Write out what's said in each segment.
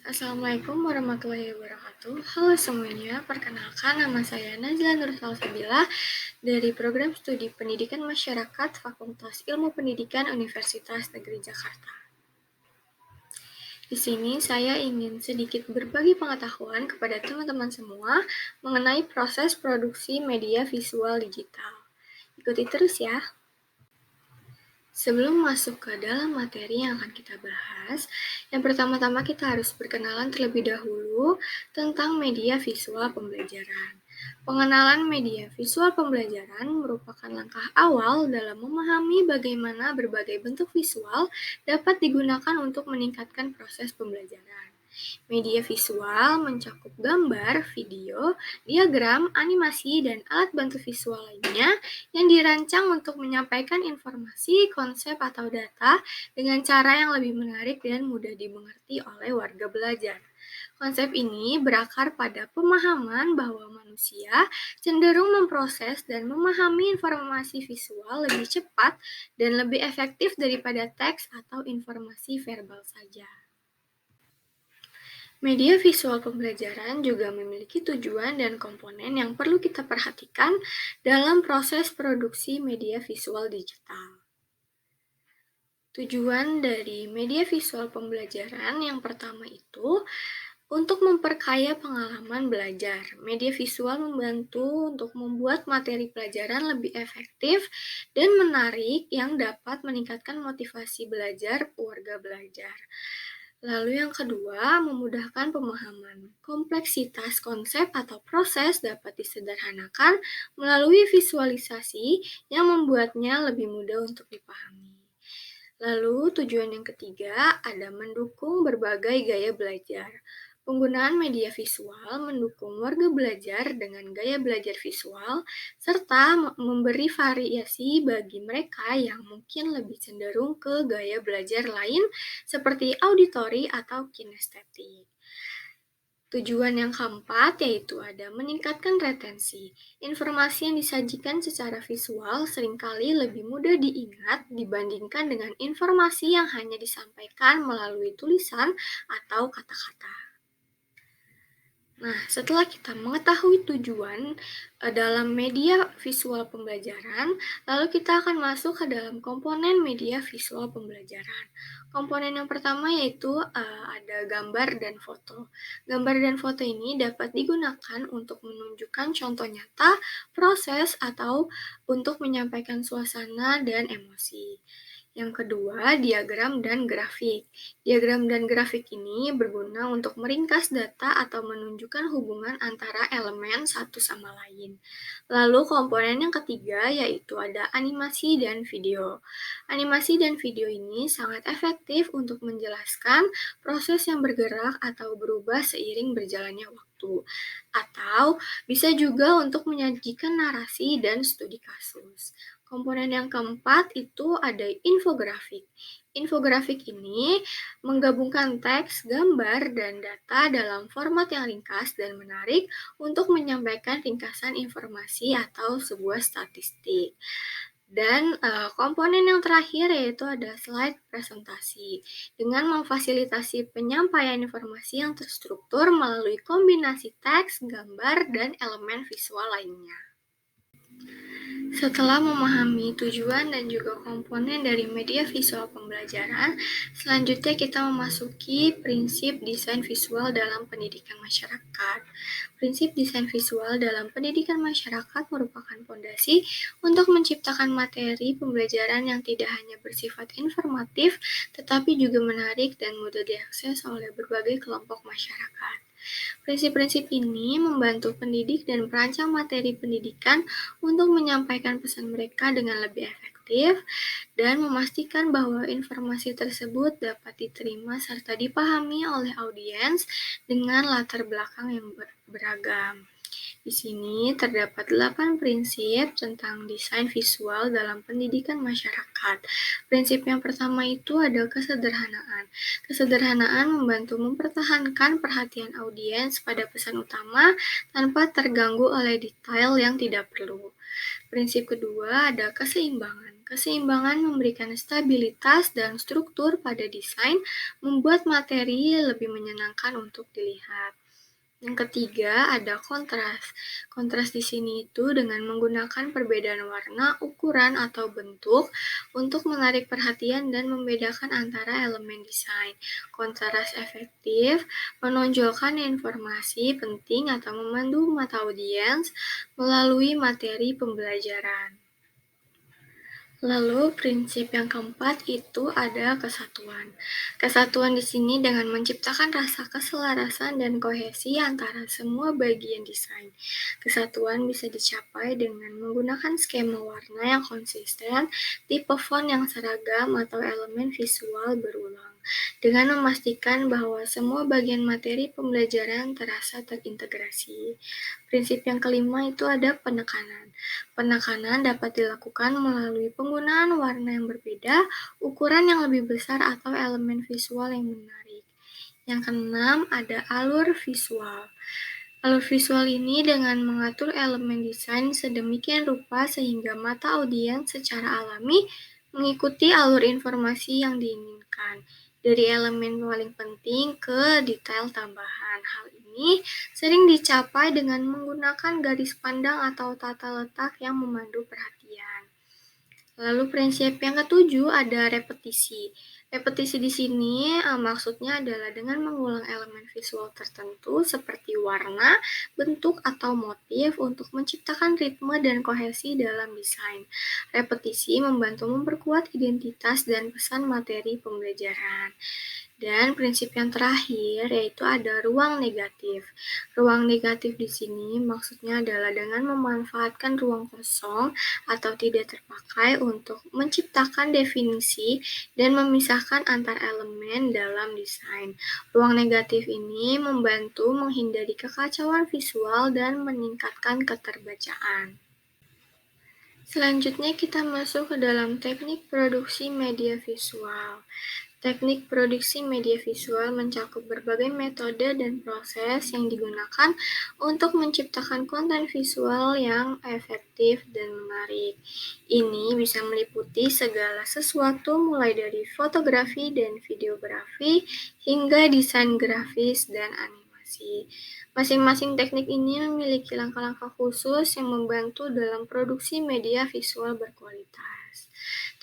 Assalamualaikum warahmatullahi wabarakatuh. Halo semuanya, perkenalkan nama saya Nazila Nur Salsabila dari Program Studi Pendidikan Masyarakat Fakultas Ilmu Pendidikan Universitas Negeri Jakarta. Di sini saya ingin sedikit berbagi pengetahuan kepada teman-teman semua mengenai proses produksi media visual digital. Ikuti terus ya. Sebelum masuk ke dalam materi yang akan kita bahas, yang pertama-tama kita harus berkenalan terlebih dahulu tentang media visual pembelajaran. Pengenalan media visual pembelajaran merupakan langkah awal dalam memahami bagaimana berbagai bentuk visual dapat digunakan untuk meningkatkan proses pembelajaran. Media visual mencakup gambar, video, diagram, animasi, dan alat bantu visual lainnya yang dirancang untuk menyampaikan informasi, konsep, atau data dengan cara yang lebih menarik dan mudah dimengerti oleh warga belajar. Konsep ini berakar pada pemahaman bahwa manusia cenderung memproses dan memahami informasi visual lebih cepat dan lebih efektif daripada teks atau informasi verbal saja. Media visual pembelajaran juga memiliki tujuan dan komponen yang perlu kita perhatikan dalam proses produksi media visual digital. Tujuan dari media visual pembelajaran yang pertama itu untuk memperkaya pengalaman belajar. Media visual membantu untuk membuat materi pelajaran lebih efektif dan menarik yang dapat meningkatkan motivasi belajar warga belajar. Lalu yang kedua, memudahkan pemahaman. Kompleksitas konsep atau proses dapat disederhanakan melalui visualisasi yang membuatnya lebih mudah untuk dipahami. Lalu tujuan yang ketiga ada mendukung berbagai gaya belajar. Penggunaan media visual mendukung warga belajar dengan gaya belajar visual, serta memberi variasi bagi mereka yang mungkin lebih cenderung ke gaya belajar lain seperti auditori atau kinestetik. Tujuan yang keempat yaitu ada meningkatkan retensi. Informasi yang disajikan secara visual seringkali lebih mudah diingat dibandingkan dengan informasi yang hanya disampaikan melalui tulisan atau kata-kata. Nah, setelah kita mengetahui tujuan dalam media visual pembelajaran, lalu kita akan masuk ke dalam komponen media visual pembelajaran. Komponen yang pertama yaitu ada gambar dan foto. Gambar dan foto ini dapat digunakan untuk menunjukkan contoh nyata, proses, atau untuk menyampaikan suasana dan emosi. Yang kedua, diagram dan grafik. Diagram dan grafik ini berguna untuk meringkas data atau menunjukkan hubungan antara elemen satu sama lain. Lalu komponen yang ketiga yaitu ada animasi dan video. Animasi dan video ini sangat efektif untuk menjelaskan proses yang bergerak atau berubah seiring berjalannya waktu. Atau bisa juga untuk menyajikan narasi dan studi kasus. Komponen yang keempat itu ada infografik. Infografik ini menggabungkan teks, gambar, dan data dalam format yang ringkas dan menarik untuk menyampaikan ringkasan informasi atau sebuah statistik. Dan komponen yang terakhir yaitu ada slide presentasi dengan memfasilitasi penyampaian informasi yang terstruktur melalui kombinasi teks, gambar, dan elemen visual lainnya. Setelah memahami tujuan dan juga komponen dari media visual pembelajaran, selanjutnya kita memasuki prinsip desain visual dalam pendidikan masyarakat. Prinsip desain visual dalam pendidikan masyarakat merupakan fondasi untuk menciptakan materi pembelajaran yang tidak hanya bersifat informatif, tetapi juga menarik dan mudah diakses oleh berbagai kelompok masyarakat. Prinsip-prinsip ini membantu pendidik dan perancang materi pendidikan untuk menyampaikan pesan mereka dengan lebih efektif dan memastikan bahwa informasi tersebut dapat diterima serta dipahami oleh audiens dengan latar belakang yang beragam. Di sini terdapat 8 prinsip tentang desain visual dalam pendidikan masyarakat. Prinsip yang pertama itu adalah kesederhanaan. Kesederhanaan membantu mempertahankan perhatian audiens pada pesan utama tanpa terganggu oleh detail yang tidak perlu. Prinsip kedua ada keseimbangan. Keseimbangan memberikan stabilitas dan struktur pada desain, membuat materi lebih menyenangkan untuk dilihat. Yang ketiga ada kontras. Kontras di sini itu dengan menggunakan perbedaan warna, ukuran, atau bentuk untuk menarik perhatian dan membedakan antara elemen desain. Kontras efektif menonjolkan informasi penting atau memandu mata audiens melalui materi pembelajaran. Lalu prinsip yang keempat itu ada kesatuan. Kesatuan di sini dengan menciptakan rasa keselarasan dan kohesi antara semua bagian desain. Kesatuan bisa dicapai dengan menggunakan skema warna yang konsisten, tipe font yang seragam, atau elemen visual berulang. Dengan memastikan bahwa semua bagian materi pembelajaran terasa terintegrasi. Prinsip yang kelima itu ada penekanan. Penekanan dapat dilakukan melalui penggunaan warna yang berbeda, ukuran yang lebih besar, atau elemen visual yang menarik. Yang keenam ada alur visual. Alur visual ini dengan mengatur elemen desain sedemikian rupa sehingga mata audiens secara alami mengikuti alur informasi yang diinginkan, dari elemen paling penting ke detail tambahan. Hal ini sering dicapai dengan menggunakan garis pandang atau tata letak yang memandu perhatian. Lalu prinsip yang ketujuh ada repetisi. Repetisi di sini maksudnya adalah dengan mengulang elemen visual tertentu seperti warna, bentuk, atau motif untuk menciptakan ritme dan kohesi dalam desain. Repetisi membantu memperkuat identitas dan pesan materi pembelajaran. Dan prinsip yang terakhir yaitu ada ruang negatif. Ruang negatif di sini maksudnya adalah dengan memanfaatkan ruang kosong atau tidak terpakai untuk menciptakan definisi dan memisahkan antar elemen dalam desain. Ruang negatif ini membantu menghindari kekacauan visual dan meningkatkan keterbacaan. Selanjutnya kita masuk ke dalam teknik produksi media visual. Teknik produksi media visual mencakup berbagai metode dan proses yang digunakan untuk menciptakan konten visual yang efektif dan menarik. Ini bisa meliputi segala sesuatu mulai dari fotografi dan videografi hingga desain grafis dan animasi. Masing-masing teknik ini memiliki langkah-langkah khusus yang membantu dalam produksi media visual berkualitas.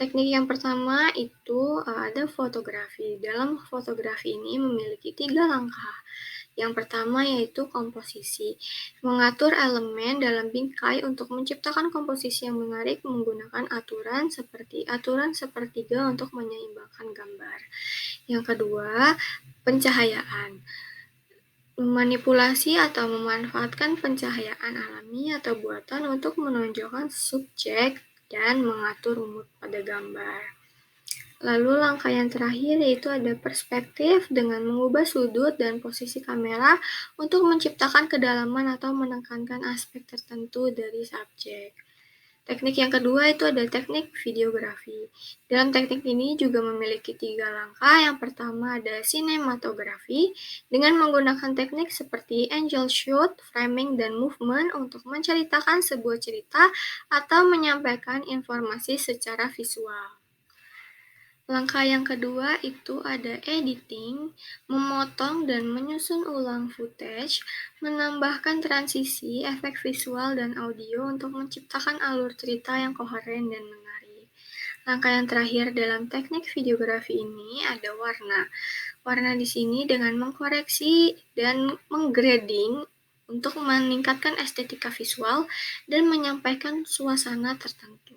Teknik yang pertama itu ada fotografi. Dalam fotografi ini memiliki 3 langkah. Yang pertama yaitu komposisi. Mengatur elemen dalam bingkai untuk menciptakan komposisi yang menarik menggunakan aturan sepertiga untuk menyeimbangkan gambar. Yang kedua, pencahayaan. Memanipulasi atau memanfaatkan pencahayaan alami atau buatan untuk menonjolkan subjek dan mengatur mood pada gambar. Lalu langkah yang terakhir yaitu ada perspektif dengan mengubah sudut dan posisi kamera untuk menciptakan kedalaman atau menekankan aspek tertentu dari subjek. Teknik yang kedua itu ada teknik videografi. Dalam teknik ini juga memiliki 3 langkah. Yang pertama ada sinematografi dengan menggunakan teknik seperti angel shot, framing, dan movement untuk menceritakan sebuah cerita atau menyampaikan informasi secara visual. Langkah yang kedua itu ada editing, memotong dan menyusun ulang footage, menambahkan transisi, efek visual, dan audio untuk menciptakan alur cerita yang koheren dan menarik. Langkah yang terakhir dalam teknik videografi ini ada warna. Warna di sini dengan mengkoreksi dan menggrading untuk meningkatkan estetika visual dan menyampaikan suasana tertentu.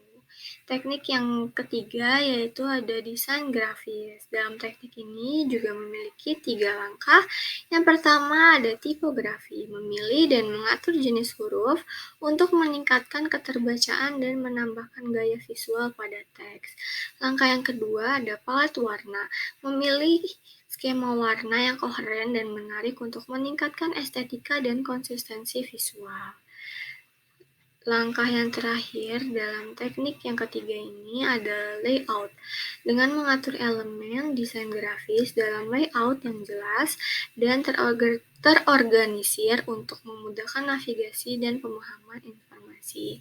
Teknik yang ketiga yaitu ada desain grafis. Dalam teknik ini juga memiliki 3 langkah. Yang pertama ada tipografi, memilih dan mengatur jenis huruf untuk meningkatkan keterbacaan dan menambahkan gaya visual pada teks. Langkah yang kedua ada palet warna, memilih skema warna yang koheren dan menarik untuk meningkatkan estetika dan konsistensi visual. Langkah yang terakhir dalam teknik yang ketiga ini ada layout. Dengan mengatur elemen desain grafis dalam layout yang jelas dan terorganisir untuk memudahkan navigasi dan pemahaman informasi.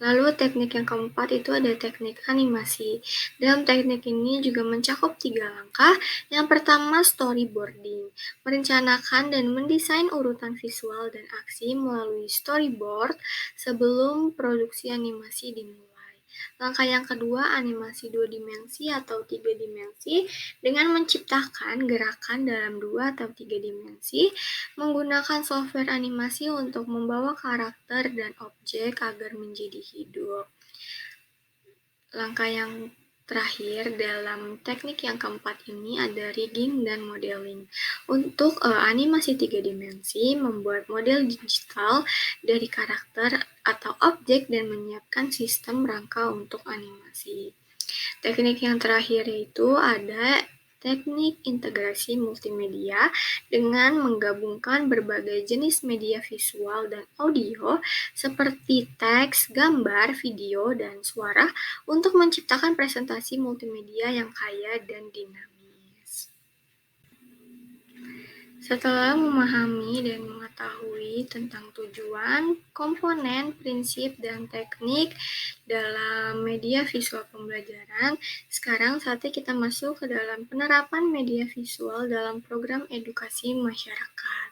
Lalu teknik yang keempat itu ada teknik animasi. Dalam teknik ini juga mencakup 3 langkah. Yang pertama storyboarding, merencanakan dan mendesain urutan visual dan aksi melalui storyboard sebelum produksi animasi dimulai. Langkah yang kedua animasi 2 dimensi atau 3 dimensi dengan menciptakan gerakan dalam 2 atau 3 dimensi menggunakan software animasi untuk membawa karakter dan objek agar menjadi hidup. Langkah yang terakhir dalam teknik yang keempat ini ada rigging dan modeling. Untuk animasi 3 dimensi, membuat model digital dari karakter atau objek dan menyiapkan sistem rangka untuk animasi. Teknik yang terakhir yaitu ada teknik integrasi multimedia dengan menggabungkan berbagai jenis media visual dan audio seperti teks, gambar, video, dan suara untuk menciptakan presentasi multimedia yang kaya dan dinamis. Setelah memahami dan mengetahui tentang tujuan, komponen, prinsip, dan teknik dalam media visual pembelajaran, sekarang saatnya kita masuk ke dalam penerapan media visual dalam program edukasi masyarakat.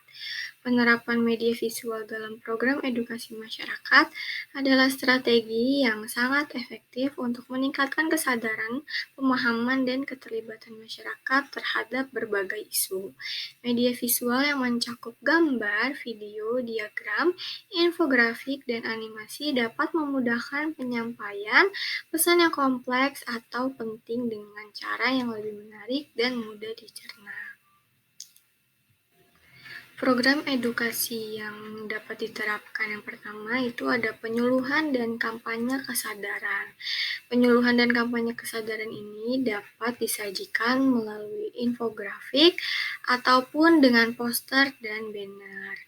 Penerapan media visual dalam program edukasi masyarakat adalah strategi yang sangat efektif untuk meningkatkan kesadaran, pemahaman, dan keterlibatan masyarakat terhadap berbagai isu. Media visual yang mencakup gambar, video, diagram, infografik, dan animasi dapat memudahkan penyampaian pesan yang kompleks atau penting dengan cara yang lebih menarik dan mudah dicerna. Program edukasi yang dapat diterapkan yang pertama itu ada penyuluhan dan kampanye kesadaran. Penyuluhan dan kampanye kesadaran ini dapat disajikan melalui infografik ataupun dengan poster dan banner.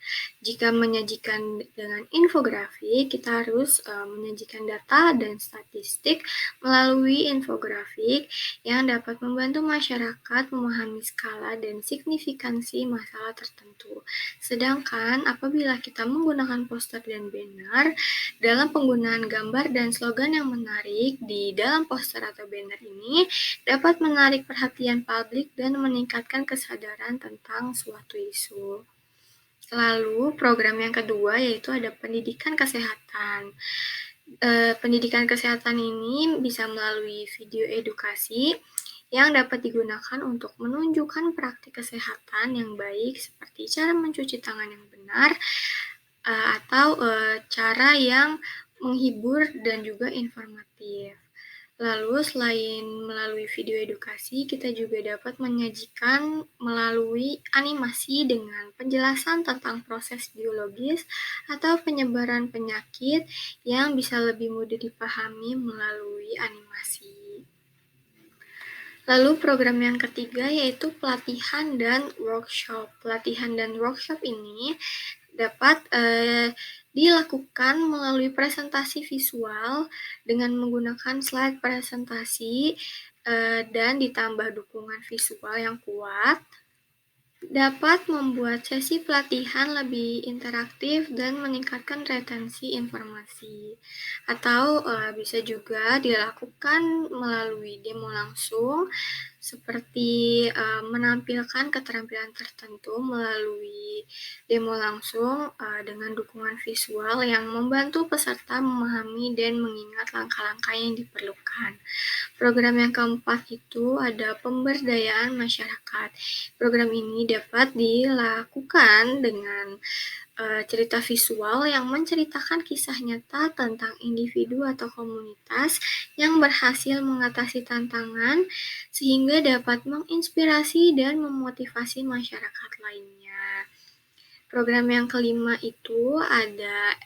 Jika menyajikan dengan infografik, kita harus menyajikan data dan statistik melalui infografik yang dapat membantu masyarakat memahami skala dan signifikansi masalah tertentu. Sedangkan apabila kita menggunakan poster dan banner, dalam penggunaan gambar dan slogan yang menarik di dalam poster atau banner ini dapat menarik perhatian publik dan meningkatkan kesadaran tentang suatu isu. Lalu program yang kedua yaitu ada pendidikan kesehatan. Pendidikan kesehatan ini bisa melalui video edukasi yang dapat digunakan untuk menunjukkan praktik kesehatan yang baik seperti cara mencuci tangan yang benar atau cara yang menghibur dan juga informatif. Lalu selain melalui video edukasi, kita juga dapat menyajikan melalui animasi dengan penjelasan tentang proses biologis atau penyebaran penyakit yang bisa lebih mudah dipahami melalui animasi. Lalu program yang ketiga yaitu pelatihan dan workshop. Pelatihan dan workshop ini dapat dilakukan melalui presentasi visual dengan menggunakan slide presentasi dan ditambah dukungan visual yang kuat. Dapat membuat sesi pelatihan lebih interaktif dan meningkatkan retensi informasi. Atau bisa juga dilakukan melalui demo langsung seperti menampilkan keterampilan tertentu melalui demo langsung dengan dukungan visual yang membantu peserta memahami dan mengingat langkah-langkah yang diperlukan. Program yang keempat itu ada pemberdayaan masyarakat. Program ini dapat dilakukan dengan cerita visual yang menceritakan kisah nyata tentang individu atau komunitas yang berhasil mengatasi tantangan sehingga dapat menginspirasi dan memotivasi masyarakat lainnya. Program yang kelima itu ada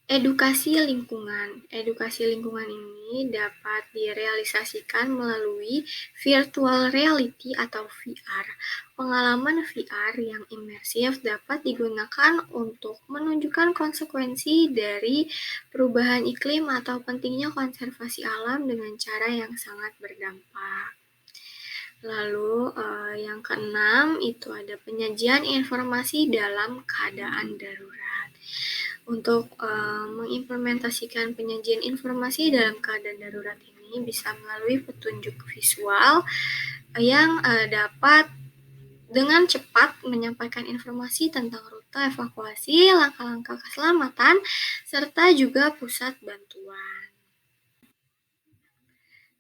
edukasi lingkungan. Edukasi lingkungan ini dapat direalisasikan melalui virtual reality atau VR. Pengalaman VR yang imersif dapat digunakan untuk menunjukkan konsekuensi dari perubahan iklim atau pentingnya konservasi alam dengan cara yang sangat berdampak. Lalu yang keenam itu ada penyajian informasi dalam keadaan darurat. Untuk mengimplementasikan penyajian informasi dalam keadaan darurat ini bisa melalui petunjuk visual yang dapat dengan cepat menyampaikan informasi tentang rute evakuasi, langkah-langkah keselamatan, serta juga pusat bantuan.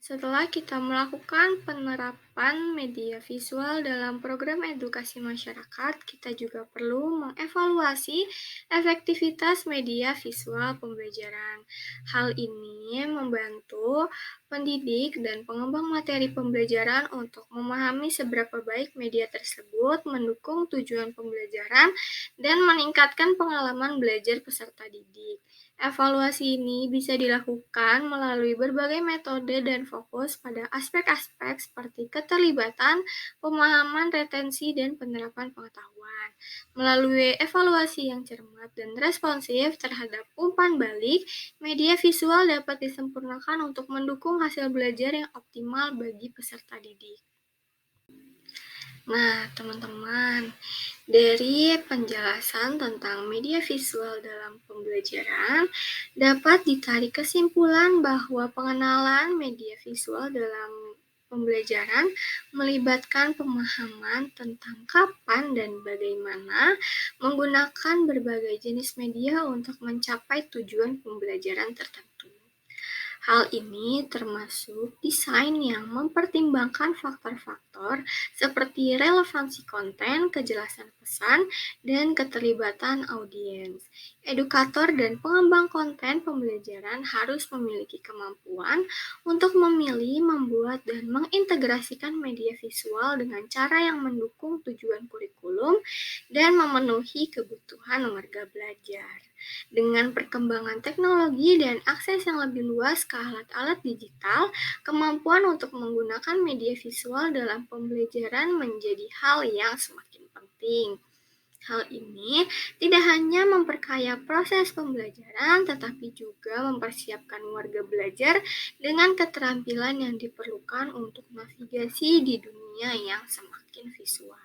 Setelah kita melakukan penerapan media visual dalam program edukasi masyarakat, kita juga perlu mengevaluasi efektivitas media visual pembelajaran. Hal ini membantu pendidik dan pengembang materi pembelajaran untuk memahami seberapa baik media tersebut mendukung tujuan pembelajaran dan meningkatkan pengalaman belajar peserta didik. Evaluasi ini bisa dilakukan melalui berbagai metode dan fokus pada aspek-aspek seperti keterlibatan, pemahaman, retensi, dan penerapan pengetahuan. Melalui evaluasi yang cermat dan responsif terhadap umpan balik, media visual dapat disempurnakan untuk mendukung hasil belajar yang optimal bagi peserta didik. Nah, teman-teman, dari penjelasan tentang media visual dalam pembelajaran, dapat ditarik kesimpulan bahwa pengenalan media visual dalam pembelajaran melibatkan pemahaman tentang kapan dan bagaimana menggunakan berbagai jenis media untuk mencapai tujuan pembelajaran tertentu. Hal ini termasuk desain yang mempertimbangkan faktor-faktor seperti relevansi konten, kejelasan pesan, dan keterlibatan audiens. Edukator dan pengembang konten pembelajaran harus memiliki kemampuan untuk memilih, membuat, dan mengintegrasikan media visual dengan cara yang mendukung tujuan kurikulum dan memenuhi kebutuhan warga belajar. Dengan perkembangan teknologi dan akses yang lebih luas ke alat-alat digital, kemampuan untuk menggunakan media visual dalam pembelajaran menjadi hal yang semakin penting. Hal ini tidak hanya memperkaya proses pembelajaran, tetapi juga mempersiapkan warga belajar dengan keterampilan yang diperlukan untuk navigasi di dunia yang semakin visual.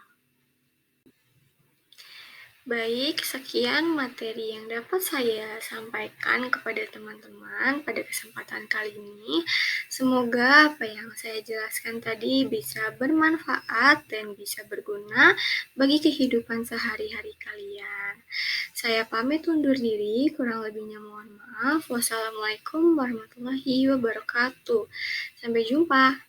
Baik, sekian materi yang dapat saya sampaikan kepada teman-teman pada kesempatan kali ini. Semoga apa yang saya jelaskan tadi bisa bermanfaat dan bisa berguna bagi kehidupan sehari-hari kalian. Saya pamit undur diri, kurang lebihnya mohon maaf. Wassalamualaikum warahmatullahi wabarakatuh. Sampai jumpa.